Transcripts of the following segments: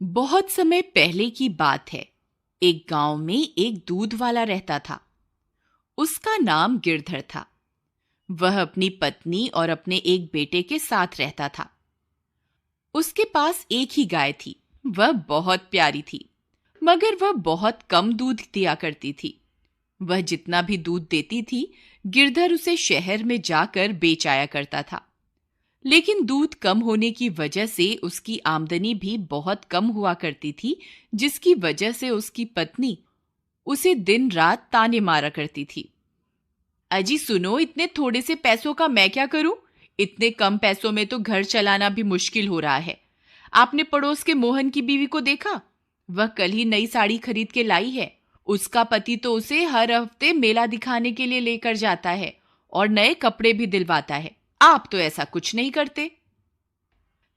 बहुत समय पहले की बात है। एक गांव में एक दूध वाला रहता था। उसका नाम गिरधर था। वह अपनी पत्नी और अपने एक बेटे के साथ रहता था। उसके पास एक ही गाय थी। वह बहुत प्यारी थी, मगर वह बहुत कम दूध दिया करती थी। वह जितना भी दूध देती थी, गिरधर उसे शहर में जाकर बेच आया करता था। लेकिन दूध कम होने की वजह से उसकी आमदनी भी बहुत कम हुआ करती थी, जिसकी वजह से उसकी पत्नी उसे दिन रात ताने मारा करती थी। अजी सुनो, इतने थोड़े से पैसों का मैं क्या करूं? इतने कम पैसों में तो घर चलाना भी मुश्किल हो रहा है। आपने पड़ोस के मोहन की बीवी को देखा? वह कल ही नई साड़ी खरीद के लाई है। उसका पति तो उसे हर हफ्ते मेला दिखाने के लिए लेकर जाता है और नए कपड़े भी दिलवाता है। आप तो ऐसा कुछ नहीं करते।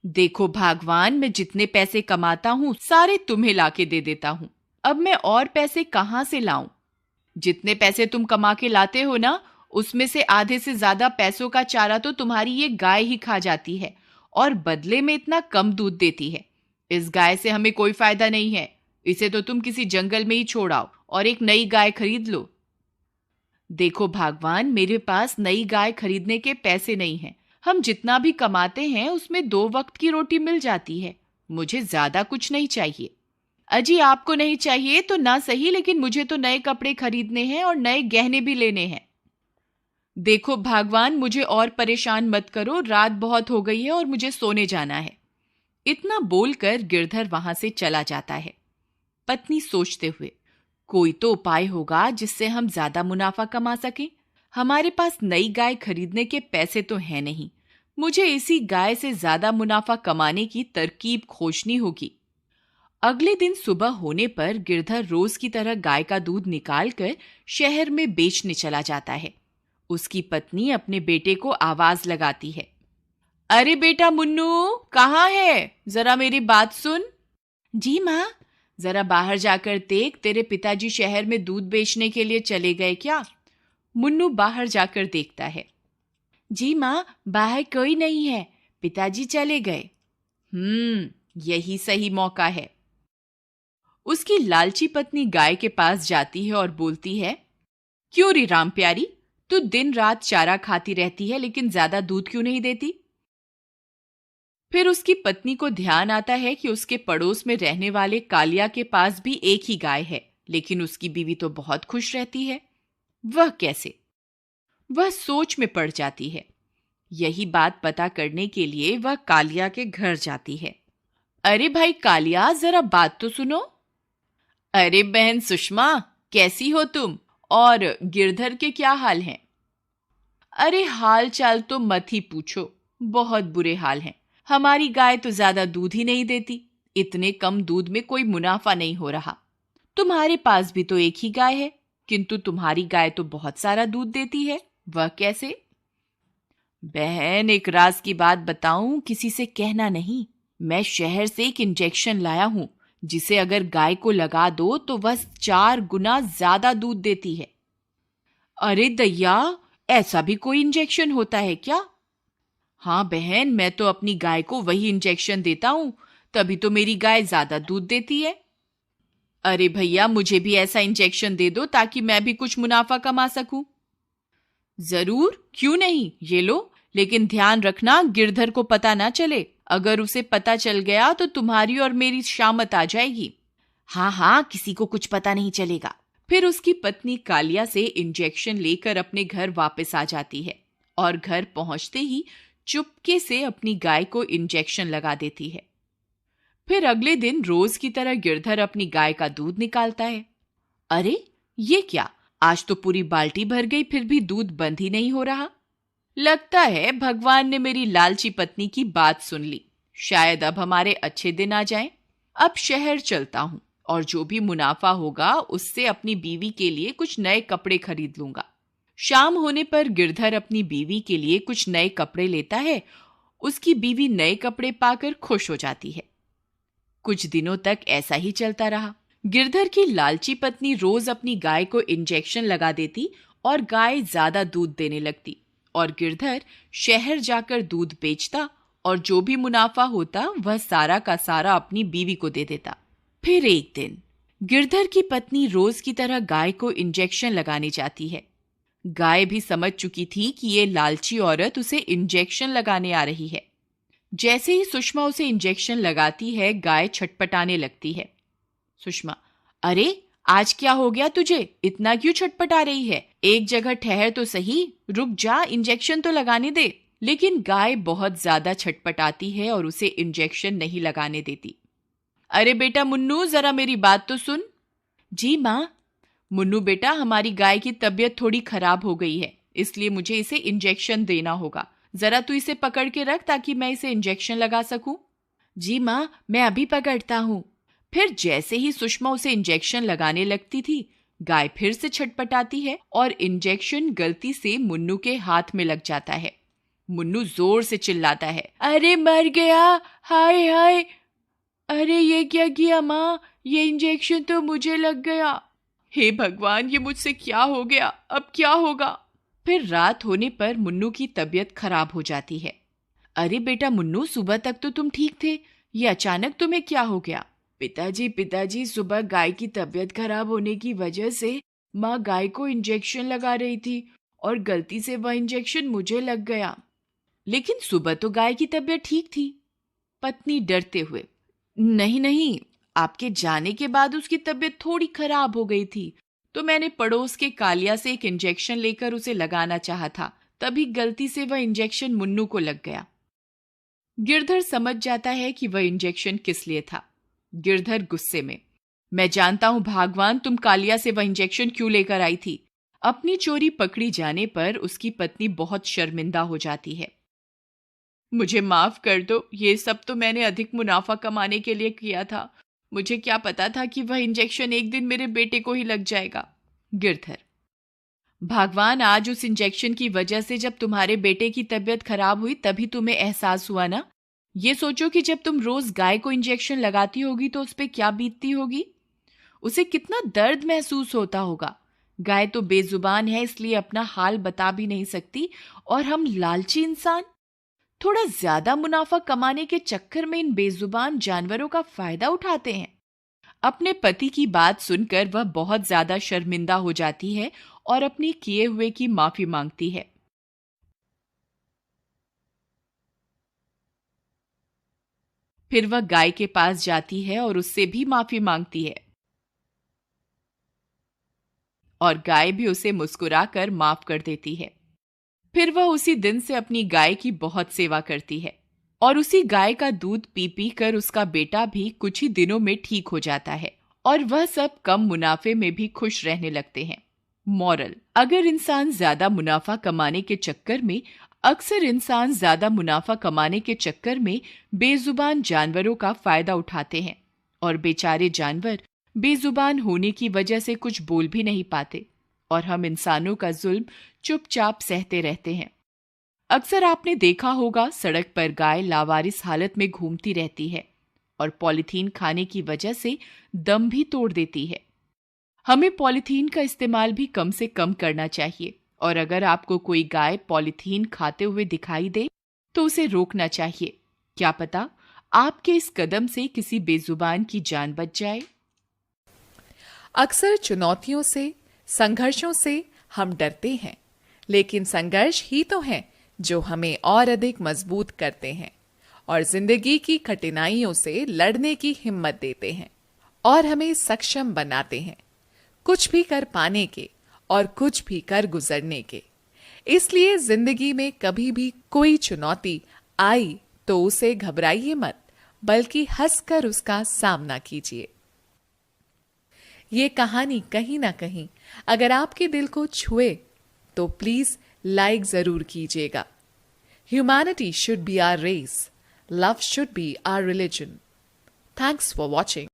देखो भगवान, मैं जितने पैसे कमाता हूँ सारे तुम्हें लाके दे देता हूँ। अब मैं और पैसे कहाँ से लाऊं? जितने पैसे तुम कमा के लाते हो ना, उसमें से आधे से ज्यादा पैसों का चारा तो तुम्हारी ये गाय ही खा जाती है और बदले में इतना कम दूध देती है। इस गाय से हमें कोई फायदा नहीं है। इसे तो तुम किसी जंगल में ही छोड़ आओ और एक नई गाय खरीद लो। देखो भगवान, मेरे पास नई गाय खरीदने के पैसे नहीं हैं। हम जितना भी कमाते हैं उसमें 2 वक्त की रोटी मिल जाती है। मुझे ज्यादा कुछ नहीं चाहिए। अजी आपको नहीं चाहिए तो ना सही, लेकिन मुझे तो नए कपड़े खरीदने हैं और नए गहने भी लेने हैं। देखो भगवान, मुझे और परेशान मत करो। रात बहुत हो गई है और मुझे सोने जाना है। इतना बोलकर गिरधर वहां से चला जाता है। पत्नी सोचते हुए, कोई तो उपाय होगा जिससे हम ज्यादा मुनाफा कमा सकें। हमारे पास नई गाय खरीदने के पैसे तो हैं नहीं। मुझे इसी गाय से ज्यादा मुनाफा कमाने की तरकीब खोजनी होगी। अगले दिन सुबह होने पर गिरधर रोज की तरह गाय का दूध निकालकर शहर में बेचने चला जाता है। उसकी पत्नी अपने बेटे को आवाज लगाती है, अरे बेटा मुन्नू, कहाँ है? जरा मेरी बात सुन। जी माँ। जरा बाहर जाकर देख, तेरे पिताजी शहर में दूध बेचने के लिए चले गए क्या? मुन्नू बाहर जाकर देखता है। जी माँ, बाहर कोई नहीं है, पिताजी चले गए। यही सही मौका है। उसकी लालची पत्नी गाय के पास जाती है और बोलती है, क्यों री राम प्यारी, तू दिन रात चारा खाती रहती है लेकिन ज्यादा दूध क्यों नहीं देती? फिर उसकी पत्नी को ध्यान आता है कि उसके पड़ोस में रहने वाले कालिया के पास भी एक ही गाय है, लेकिन उसकी बीवी तो बहुत खुश रहती है। वह कैसे? वह सोच में पड़ जाती है। यही बात पता करने के लिए वह कालिया के घर जाती है। अरे भाई कालिया, जरा बात तो सुनो। अरे बहन सुषमा, कैसी हो तुम? और गिरधर के क्या हाल हैं? अरे हाल चाल तो मत ही पूछो, बहुत बुरे हाल हैं। हमारी गाय तो ज्यादा दूध ही नहीं देती। इतने कम दूध में कोई मुनाफा नहीं हो रहा। तुम्हारे पास भी तो एक ही गाय है, किंतु तुम्हारी गाय तो बहुत सारा दूध देती है। वह कैसे? बहन, एक राज की बात बताऊं, किसी से कहना नहीं। मैं शहर से एक इंजेक्शन लाया हूं, जिसे अगर गाय को लगा दो तो वह 4 गुना ज्यादा दूध देती है। अरे दैया, ऐसा भी कोई इंजेक्शन होता है क्या? हाँ बहन, मैं तो अपनी गाय को वही इंजेक्शन देता हूं, तभी तो मेरी गाय ज्यादा दूध देती है। अरे भैया, मुझे भी ऐसा इंजेक्शन दे दो ताकि मैं भी कुछ मुनाफा कमा सकूं। जरूर, क्यों नहीं, ये लो। लेकिन ध्यान रखना, गिरधर को पता ना चले। अगर उसे पता चल गया तो तुम्हारी और मेरी शामत आ जाएगी। हाँ हाँ, किसी को कुछ पता नहीं चलेगा। फिर उसकी पत्नी कालिया से इंजेक्शन लेकर अपने घर वापस आ जाती है और घर पहुंचते ही चुपके से अपनी गाय को इंजेक्शन लगा देती है। फिर अगले दिन रोज की तरह गिरधर अपनी गाय का दूध निकालता है। अरे ये क्या, आज तो पूरी बाल्टी भर गई, फिर भी दूध बंद ही नहीं हो रहा। लगता है भगवान ने मेरी लालची पत्नी की बात सुन ली। शायद अब हमारे अच्छे दिन आ जाएं। अब शहर चलता हूं और जो भी मुनाफा होगा उससे अपनी बीवी के लिए कुछ नए कपड़े खरीद लूंगा। शाम होने पर गिरधर अपनी बीवी के लिए कुछ नए कपड़े लेता है। उसकी बीवी नए कपड़े पाकर खुश हो जाती है। कुछ दिनों तक ऐसा ही चलता रहा। गिरधर की लालची पत्नी रोज अपनी गाय को इंजेक्शन लगा देती और गाय ज्यादा दूध देने लगती और गिरधर शहर जाकर दूध बेचता और जो भी मुनाफा होता वह सारा का सारा अपनी बीवी को दे देता। फिर एक दिन गिरधर की पत्नी रोज की तरह गाय को इंजेक्शन लगाने जाती है। गाय भी समझ चुकी थी कि ये लालची औरत उसे इंजेक्शन लगाने आ रही है। जैसे ही सुषमा उसे इंजेक्शन लगाती है, गाय छटपटाने लगती है। सुषमा, अरे आज क्या हो गया तुझे? इतना क्यों छटपटा रही है? एक जगह ठहर तो सही, रुक जा, इंजेक्शन तो लगाने दे। लेकिन गाय बहुत ज्यादा छटपटाती है और उसे इंजेक्शन नहीं लगाने देती। अरे बेटा मुन्नू, जरा मेरी बात तो सुन। जी माँ। मुन्नू बेटा, हमारी गाय की तबीयत थोड़ी खराब हो गई है, इसलिए मुझे इसे इंजेक्शन देना होगा। जरा तू इसे पकड़ के रख ताकि मैं इसे इंजेक्शन लगा सकूं। जी माँ, मैं अभी पकड़ता हूँ। फिर जैसे ही सुषमा उसे इंजेक्शन लगाने लगती थी, गाय फिर से छटपटाती है और इंजेक्शन गलती से मुन्नू के हाथ में लग जाता है। मुन्नू जोर से चिल्लाता है, अरे मर गया, हाय हाय, अरे ये क्या किया माँ, ये इंजेक्शन तो मुझे लग गया। हे भगवान, ये मुझसे क्या हो गया, अब क्या होगा? फिर रात होने पर मुन्नू की तबीयत खराब हो जाती है। अरे बेटा मुन्नू, सुबह तक तो तुम ठीक थे, ये अचानक तुम्हें क्या हो गया? पिताजी, सुबह गाय की तबीयत खराब होने की वजह से माँ गाय को इंजेक्शन लगा रही थी और गलती से वह इंजेक्शन मुझे लग गया। लेकिन सुबह तो गाय की तबीयत ठीक थी। पत्नी डरते हुए, नहीं नहीं, आपके जाने के बाद उसकी तबीयत थोड़ी खराब हो गई थी, तो मैंने पड़ोस के कालिया से एक इंजेक्शन लेकर उसे लगाना चाहा था, तभी गलती से वह इंजेक्शन मुन्नू को लग गया। गिरधर समझ जाता है कि वह इंजेक्शन किस लिए था। गिरधर गुस्से में, मैं जानता हूं भागवान, तुम कालिया से वह इंजेक्शन क्यों लेकर आई थी। अपनी चोरी पकड़ी जाने पर उसकी पत्नी बहुत शर्मिंदा हो जाती है। मुझे माफ कर दो, ये सब तो मैंने अधिक मुनाफा कमाने के लिए किया था। मुझे क्या पता था कि वह इंजेक्शन एक दिन मेरे बेटे को ही लग जाएगा। गिरधर, भगवान, आज उस इंजेक्शन की वजह से जब तुम्हारे बेटे की तबीयत खराब हुई तभी तुम्हें एहसास हुआ ना। ये सोचो कि जब तुम रोज गाय को इंजेक्शन लगाती होगी तो उस पे क्या बीतती होगी, उसे कितना दर्द महसूस होता होगा। गाय तो बेजुबान है, इसलिए अपना हाल बता भी नहीं सकती, और हम लालची इंसान थोड़ा ज्यादा मुनाफा कमाने के चक्कर में इन बेजुबान जानवरों का फायदा उठाते हैं। अपने पति की बात सुनकर वह बहुत ज्यादा शर्मिंदा हो जाती है और अपने किए हुए की माफी मांगती है। फिर वह गाय के पास जाती है और उससे भी माफी मांगती है, और गाय भी उसे मुस्कुराकर माफ कर देती है। फिर वह उसी दिन से अपनी गाय की बहुत सेवा करती है और उसी गाय का दूध पी पी कर उसका बेटा भी कुछ ही दिनों में ठीक हो जाता है और वह सब कम मुनाफे में भी खुश रहने लगते हैं। मॉरल, अगर इंसान ज्यादा मुनाफा कमाने के चक्कर में बेजुबान जानवरों का फायदा उठाते हैं और बेचारे जानवर बेजुबान होने की वजह से कुछ बोल भी नहीं पाते और हम इंसानों का जुल्म चुपचाप सहते रहते हैं। अक्सर आपने देखा होगा, सड़क पर गाय लावारिस हालत में घूमती रहती है और पॉलीथीन खाने की वजह से दम भी तोड़ देती है। हमें पॉलीथीन का इस्तेमाल भी कम से कम करना चाहिए और अगर आपको कोई गाय पॉलीथीन खाते हुए दिखाई दे तो उसे रोकना चाहिए। क्या पता आपके इस कदम से किसी बेजुबान की जान बच जाए। अक्सर चुनौतियों से, संघर्षों से हम डरते हैं, लेकिन संघर्ष ही तो हैं जो हमें और अधिक मजबूत करते हैं और जिंदगी की कठिनाइयों से लड़ने की हिम्मत देते हैं और हमें सक्षम बनाते हैं, कुछ भी कर पाने के और कुछ भी कर गुजरने के। इसलिए जिंदगी में कभी भी कोई चुनौती आई तो उसे घबराइए मत, बल्कि हंसकर उसका सामना कीजिए। ये कहानी कहीं ना कहीं अगर आपके दिल को छुए तो प्लीज लाइक जरूर कीजिएगा। Humanity should be our race, love should be our religion. Thanks for watching.